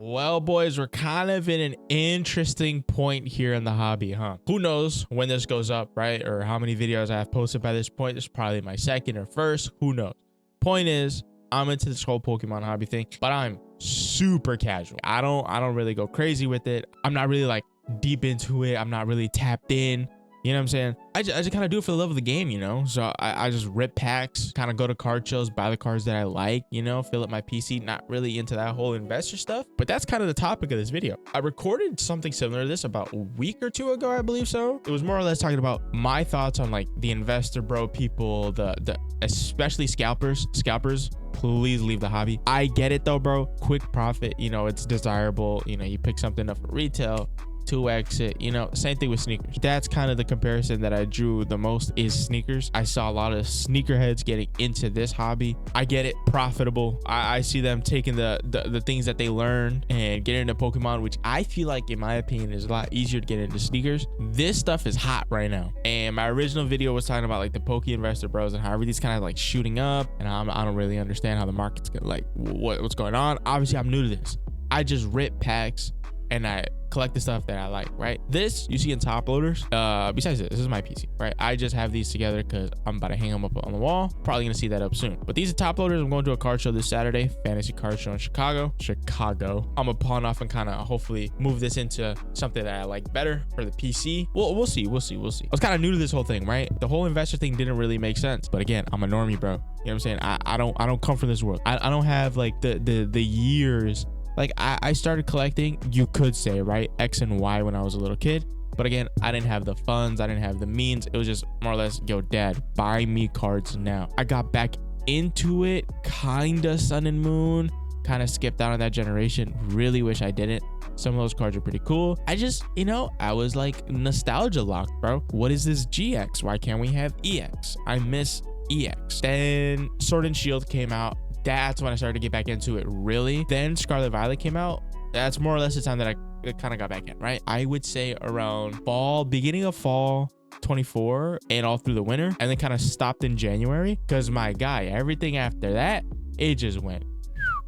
Well, boys, we're kind of in an interesting point here in the hobby, huh? Who knows when this goes up, right? Or how many videos I have posted by this point. This is probably my second or first. Who knows? Point is, I'm into this whole Pokemon hobby thing, but I'm super casual. I don't really go crazy with it. I'm not really like deep into it. I'm not really tapped in. You know what I'm saying? I just kind of do it for the love of the game, you know? So I just rip packs, kind of go to card shows, buy the cards that I like, you know, fill up my PC, not really into that whole investor stuff. But that's kind of the topic of this video. I recorded something similar to this about a week or two ago, I believe so. It was more or less talking about my thoughts on like the investor bro people, the especially scalpers. Please leave the hobby. I get it though, bro. Quick profit, you know, it's desirable. You know, you pick something up for retail, 2x it, you know, same thing with sneakers. That's kind of the comparison that I drew the most is sneakers. I saw a lot of sneakerheads getting into this hobby. I get it, profitable. I see them taking the things that they learn and getting into Pokemon, which I feel like, in my opinion, is a lot easier to get into sneakers. This stuff is hot right now. And my original video was talking about like the PokeInvestor bros and how everything's kind of like shooting up, and I don't really understand how the market's gonna like what's going on. Obviously, I'm new to this. I just rip packs and I collect the stuff that I like, right? This you see in top loaders. Besides this is my PC, right? I just have these together because I'm about to hang them up on the wall. Probably gonna see that up soon. But these are top loaders. I'm going to a card show this Saturday, fantasy card show in Chicago. I'm gonna pawn off and kind of hopefully move this into something that I like better for the PC. We'll see. I was kind of new to this whole thing, right? The whole investor thing didn't really make sense. But again, I'm a normie, bro. You know what I'm saying? I don't come from this world. I don't have like the years. Like I started collecting, you could say, right, X and Y when I was a little kid. But again, I didn't have the funds. I didn't have the means. It was just more or less, yo, dad, buy me cards now. I got back into it, kind of Sun and Moon, kind of skipped out on that generation. Really wish I didn't. Some of those cards are pretty cool. I just, you know, I was like nostalgia locked, bro. What is this GX? Why can't we have EX? I miss EX. Then Sword and Shield came out. That's when I started to get back into it, really. Then Scarlet Violet came out. That's more or less the time that I kind of got back in, right? I would say around fall, beginning of fall 24 and all through the winter, and then kind of stopped in January because my guy, everything after that, it just went.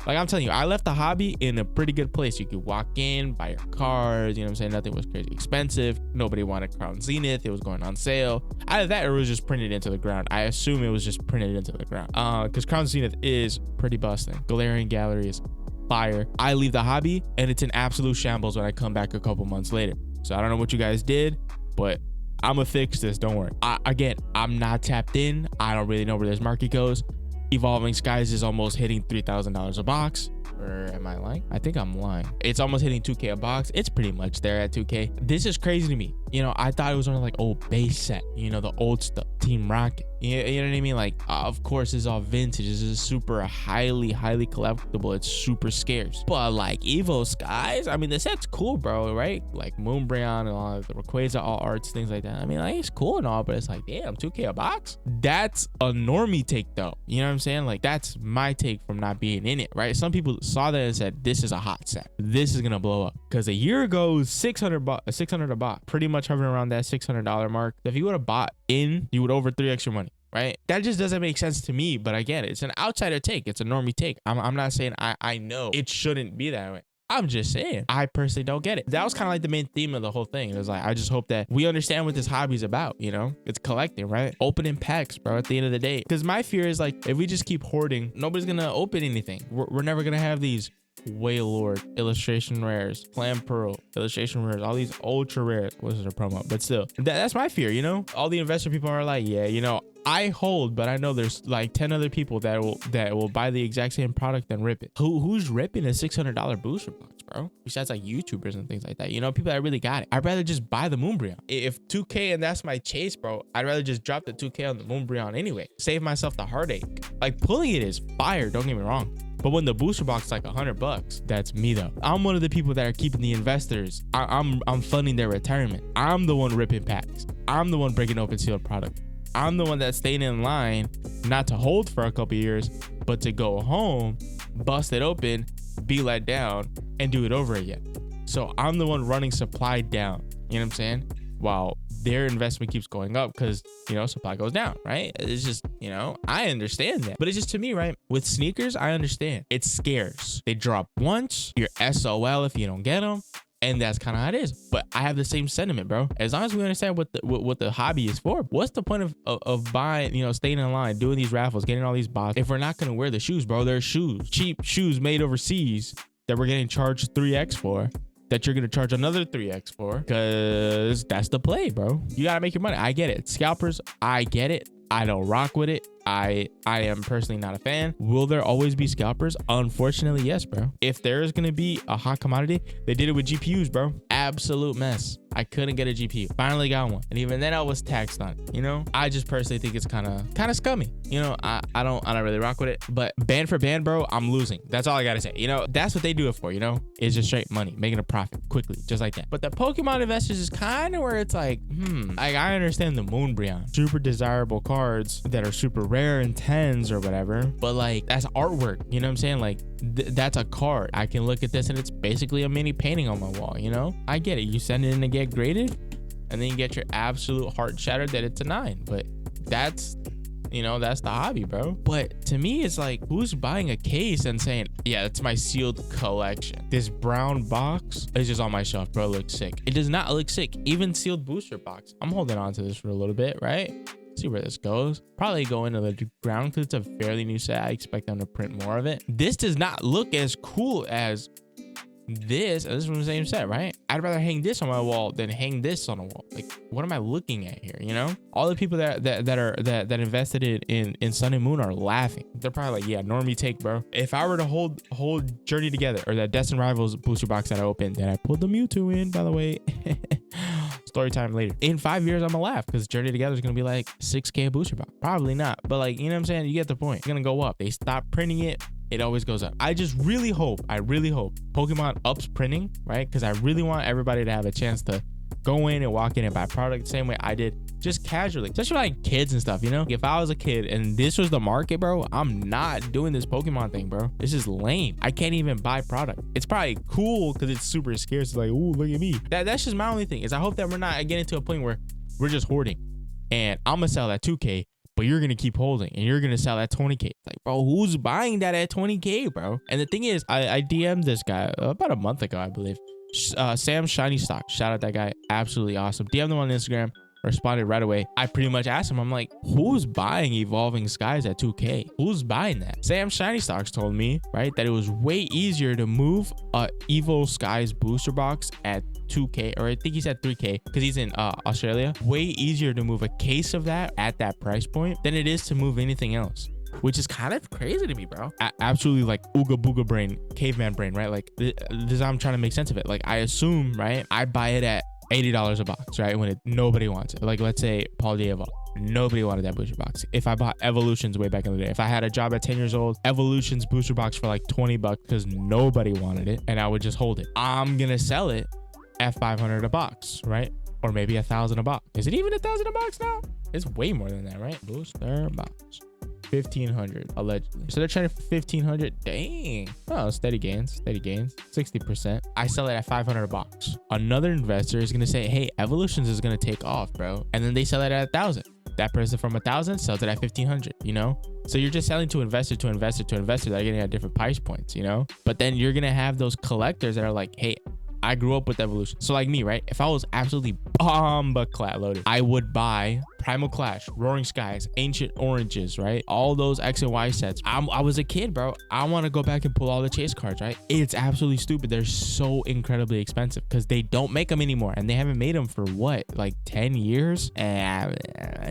Like I'm telling you, I left the hobby in a pretty good place. You could walk in, buy your cards, you know what I'm saying? Nothing was crazy expensive. Nobody wanted Crown Zenith. It was going on sale. Either that or it was just printed into the ground. I assume it was just printed into the ground. Because Crown Zenith is pretty busting. Galarian Gallery is fire. I leave the hobby and it's an absolute shambles when I come back a couple months later. So I don't know what you guys did, but I'm gonna fix this. Don't worry. Again, I'm not tapped in. I don't really know where this market goes. Evolving Skies is almost hitting $3,000 a box. Or am I lying? I think I'm lying. It's almost hitting 2K a box. It's pretty much there at 2K. This is crazy to me. You know, I thought it was only like old base set, you know, the old stuff, Team Rocket. You know what I mean? Like, of course, it's all vintage. This is super highly collectible. It's super scarce. But like Evo Skies, I mean, the set's cool, bro, right? Like Moonbreon and all the Rayquaza, all arts, things like that. I mean, like, it's cool and all, but it's like, damn, 2K a box? That's a normie take, though. You know what I'm saying? Like, that's my take from not being in it, right? Some people saw that and said, this is a hot set. This is gonna blow up. Because a year ago, it was $600 a bot. Pretty much hovering around that $600 mark. If you would have bought in, you would over 3x your money. Right? That just doesn't make sense to me, but I get it. It's an outsider take. It's a normie take. I'm not saying I know it shouldn't be that way. I'm just saying I personally don't get it. That was kind of like the main theme of the whole thing. It was like, I just hope that we understand what this hobby is about, you know? It's collecting, right? Opening packs, bro, at the end of the day. Because my fear is like, if we just keep hoarding, nobody's gonna open anything. We're never gonna have these Wailord illustration rares, Clamperl illustration rares, all these ultra rares. What's their promo? But still, that's my fear, you know? All the investor people are like, yeah, you know, I hold, but I know there's like 10 other people that will buy the exact same product and rip it. Who's ripping a $600 booster box, bro? Besides like YouTubers and things like that, you know, people that really got it. I'd rather just buy the Moonbreon. If 2K and that's my chase, bro, I'd rather just drop the 2K on the Moonbreon anyway. Save myself the heartache. Like, pulling it is fire, don't get me wrong. But when the booster box is like $100, that's me though. I'm one of the people that are keeping the investors. I'm funding their retirement. I'm the one ripping packs. I'm the one breaking open sealed product. I'm the one that's staying in line, not to hold for a couple years, but to go home, bust it open, be let down, and do it over again. So I'm the one running supply down, you know what I'm saying? While their investment keeps going up because, you know, supply goes down, right? It's just, you know, I understand that. But it's just, to me, right, with sneakers, I understand. It's scarce. They drop once, you're SOL if you don't get them. And that's kind of how it is. But I have the same sentiment, bro. As long as we understand what the hobby is for, what's the point of buying, you know, staying in line, doing these raffles, getting all these bots, if we're not going to wear the shoes, bro? They're shoes, cheap shoes made overseas that we're getting charged 3x for, that you're going to charge another 3x for, because that's the play, bro. You got to make your money. I get it. Scalpers, I get it. I don't rock with it. I am personally not a fan. Will there always be scalpers? Unfortunately, yes, bro. If there is going to be a hot commodity, they did it with GPUs, bro. Absolute mess. I couldn't get a GPU. Finally got one. And even then I was taxed on it, you know? I just personally think it's kind of scummy. You know, I don't really rock with it. But band for band, bro, I'm losing. That's all I got to say. You know, that's what they do it for, you know? It's just straight money, making a profit quickly, just like that. But the Pokemon investors is kind of where it's like, like I understand the Moonbreon, super desirable cards that are super rare in 10s or whatever, but like that's artwork, you know what I'm saying? Like that's a card. I can look at this and it's basically a mini painting on my wall, you know? I get it. You send it in to get graded and then you get your absolute heart shattered that it's a 9, but that's, you know, that's the hobby, bro. But to me, it's like, who's buying a case and saying, yeah, that's my sealed collection? This brown box is just on my shelf, bro. It looks sick. It does not look sick. Even sealed booster box. I'm holding on to this for a little bit, right? See where this goes. Probably go into the ground because it's a fairly new set. I expect them to print more of it. This does not look as cool as this. This is from the same set, right? I'd rather hang this on my wall than hang this on a wall. Like, what am I looking at here? You know, all the people that invested in Sun and Moon are laughing. They're probably like, yeah, normie take, bro. If I were to hold Journey Together or that Destined Rivals booster box that I opened, and I pulled the Mewtwo in, by the way. Story time later. In 5 years, I'm gonna laugh because Journey Together is gonna be like 6K booster box. Probably not, but like, you know what I'm saying? You get the point. It's gonna go up. They stop printing it. It always goes up. I really hope Pokemon ups printing, right? Because I really want everybody to have a chance to go in and walk in and buy product the same way I did, just casually, especially like kids and stuff, you know? If I was a kid and this was the market, bro, I'm not doing this Pokemon thing, bro. This is lame. I can't even buy product. It's probably cool because it's super scarce. It's like, ooh, look at me. That's just my only thing, is I hope that we're not getting to a point where we're just hoarding and I'm gonna sell that 2K, but you're gonna keep holding and you're gonna sell at 20K. Like, bro, who's buying that at 20K, bro? And the thing is, I DM'd this guy about a month ago, I believe. Sam Shiny Stock. Shout out that guy. Absolutely awesome. DM'd him on Instagram. Responded right away. I pretty much asked him, I'm like, who's buying Evolving Skies at 2K? Who's buying that? Sam Shiny Stocks told me, right, that it was way easier to move a Evo Skies booster box at 2K, or I think he said 3K because he's in Australia. Way easier to move a case of that at that price point than it is to move anything else, which is kind of crazy to me, bro. Absolutely like ooga booga brain, caveman brain, right? Like this is how I'm trying to make sense of it. Like I assume, right, I buy it at $80 a box, right? When nobody wants it. Like let's say Paul Diavo, nobody wanted that booster box. If I bought Evolutions way back in the day, if I had a job at 10 years old, Evolutions booster box for like 20 bucks because nobody wanted it, and I would just hold it. I'm gonna sell it at 500 a box, right? Or maybe 1,000 a box. Is it even 1,000 a box now? It's way more than that, right? Booster box. 1,500 allegedly. So they're trying for 1,500. Dang. Oh, steady gains. 60%. I sell it at 500 a box. Another investor is gonna say, hey, Evolutions is gonna take off, bro. And then they sell it at 1,000. That person from 1,000 sells it at 1,500, you know? So you're just selling to investor to investor to investor that are getting at different price points, you know? But then you're gonna have those collectors that are like, hey, I grew up with Evolution. So like me, right? If I was absolutely bomba clat loaded, I would buy Primal Clash, Roaring Skies, Ancient Oranges, right? All those X and Y sets. I was a kid, bro. I want to go back and pull all the chase cards, right? It's absolutely stupid. They're so incredibly expensive because they don't make them anymore. And they haven't made them for what? Like 10 years? 8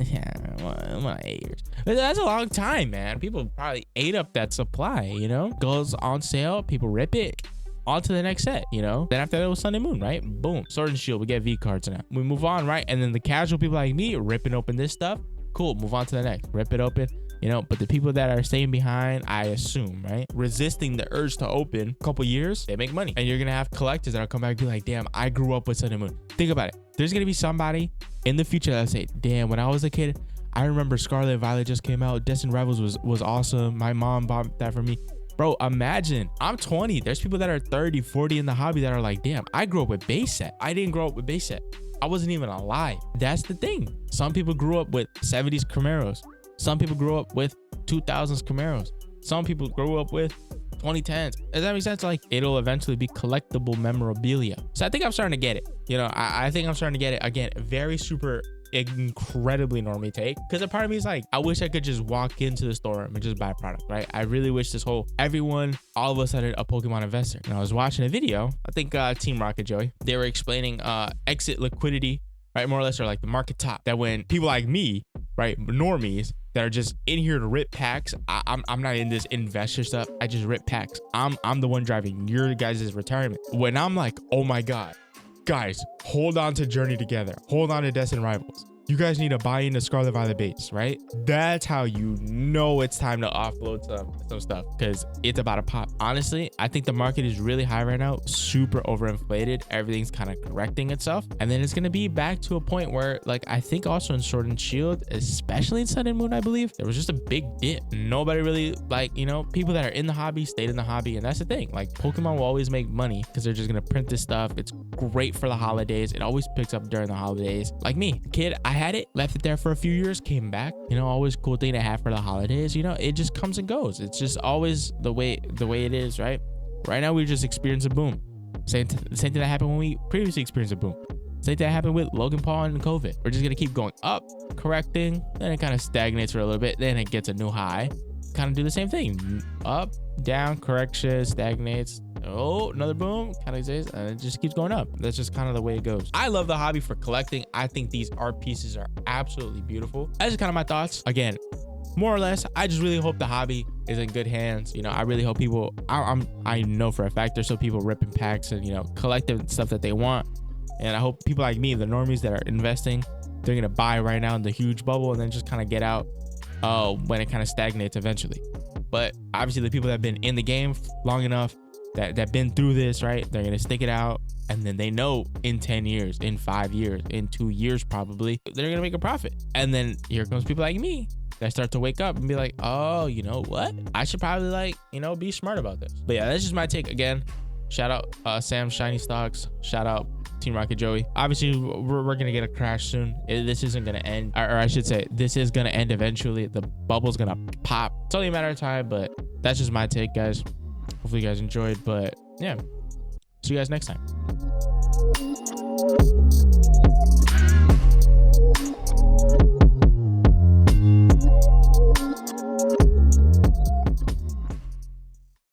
years. That's a long time, man. People probably ate up that supply, you know? Goes on sale, people rip it. On to the next set, you know? Then after that, it was Sun and Moon, right? Boom. Sword and Shield, we get V cards now. We move on, right? And then the casual people like me ripping open this stuff. Cool, move on to the next. Rip it open, you know? But the people that are staying behind, I assume, right? Resisting the urge to open a couple years, they make money. And you're gonna have collectors that'll come back and be like, damn, I grew up with Sun and Moon. Think about it. There's gonna be somebody in the future that'll say, damn, when I was a kid, I remember Scarlet and Violet just came out. Destined Rivals was awesome. My mom bought that for me. Bro, imagine I'm 20. There's people that are 30, 40 in the hobby that are like, damn, I grew up with base set. I didn't grow up with base set. I wasn't even alive. That's the thing. Some people grew up with 70s Camaros. Some people grew up with 2000s Camaros. Some people grew up with 2010s. Does that make sense? Like, it'll eventually be collectible memorabilia. So I think I'm starting to get it. You know, I think I'm starting to get it. Again, very super incredibly normie take, because a part of me is like, I wish I could just walk into the store and just buy a product, right? I really wish this whole everyone all of a sudden a Pokemon investor. And I was watching a video, I think Team Rocket Joey, they were explaining exit liquidity, right? More or less, or like the market top, that when people like me, right, normies that are just in here to rip packs, I'm not in this investor stuff. I just rip packs. I'm the one driving your guys' retirement. When I'm like, oh my God, guys, hold on to Journey Together. Hold on to Destined Rivals. You guys need to buy into Scarlet Violet base, right? That's how you know it's time to offload some stuff, because it's about to pop. Honestly, I think the market is really high right now, super overinflated. Everything's kind of correcting itself. And then it's going to be back to a point where, like, I think also in Sword and Shield, especially in Sun and Moon, I believe, there was just a big dip. Nobody really, like, you know, people that are in the hobby stayed in the hobby. And that's the thing. Like, Pokemon will always make money because they're just going to print this stuff. It's great for the holidays. It always picks up during the holidays. Like me, kid, I had it, left it there for a few years, came back, you know, always cool thing to have for the holidays. You know, it just comes and goes. It's just always the way it is, right? Right now we just experienced a boom. Same thing that happened when we previously experienced a boom. Same thing that happened with Logan Paul and COVID. We're just gonna keep going up, correcting, then it kind of stagnates for a little bit, then it gets a new high. Kind of do the same thing, up, down, correction, stagnates. Oh, another boom, kind of exists, and it just keeps going up. That's just kind of the way it goes. I love the hobby for collecting. I think these art pieces are absolutely beautiful. That's just kind of my thoughts. Again, more or less, I just really hope the hobby is in good hands. You know, I really hope people, I know for a fact there's still people ripping packs and, you know, collecting stuff that they want. And I hope people like me, the normies that are investing, they're gonna buy right now in the huge bubble and then just kind of get out when it kind of stagnates eventually. But obviously the people that have been in the game long enough, that been through this, right? They're gonna stick it out, and then they know in 10 years, in 5 years, in 2 years probably, they're gonna make a profit. And then here comes people like me that start to wake up and be like, oh, you know what? I should probably, like, you know, be smart about this. But yeah, that's just my take. Again, shout out Sam Shiny Stocks, shout out Team Rocket Joey. Obviously we're gonna get a crash soon. This isn't gonna end, or I should say this is gonna end eventually. The bubble's gonna pop. It's only a matter of time. But that's just my take, guys. Hopefully you guys enjoyed, but yeah, see you guys next time.